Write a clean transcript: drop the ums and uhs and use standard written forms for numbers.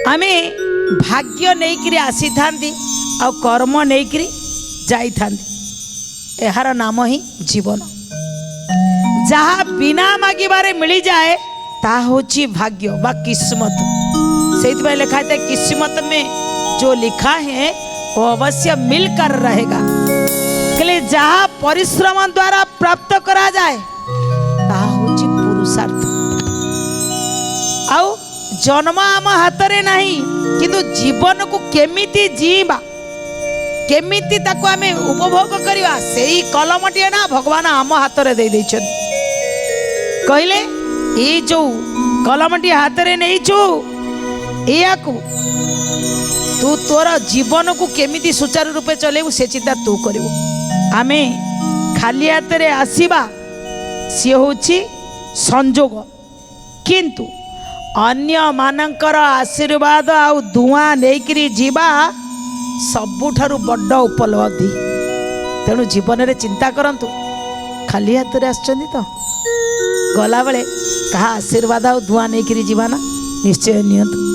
आमे भाग्य नहीं आसी था आ कर्म नहीं जाई था यार नाम ही जीवन जहाँ बिना मागिबारे मिली जाए ता होची भाग्य बा किस्मत से लिखा है किस्मत में जो लिखा है वो अवश्य मिलकर रहेगा के जहाँ परिश्रम द्वारा प्राप्त करा जाए ता होची पुरुषार्थ आउ जन्म आम हाथ रे नहीं किंतु जीवन को केमिति जीवा केमिति ताको आमे उपभोग करिवा सेही कलमटिए ना भगवान आम हाथ रे दे दैछन कहले ए जो कलमटी हाथ रे नहीं छु एया को तू तोर जीवन को केमिति सुचारू रूपे चलेबू से चिंता तू करिवो आमे खाली हाथ रे आसीबा सी होची संजोग किंतु अन्य मानकर आशीर्वाद आउ धुआं लेकिरी जीवा सबुठारु बड़ उपलब्धि तेणु जीवन में चिंता करंतु खाली हाथ रे आछंदी तो गला बेले कहा आशीर्वाद आउ धुआं लेकिरी जीवा ना निश्चय नियंतु।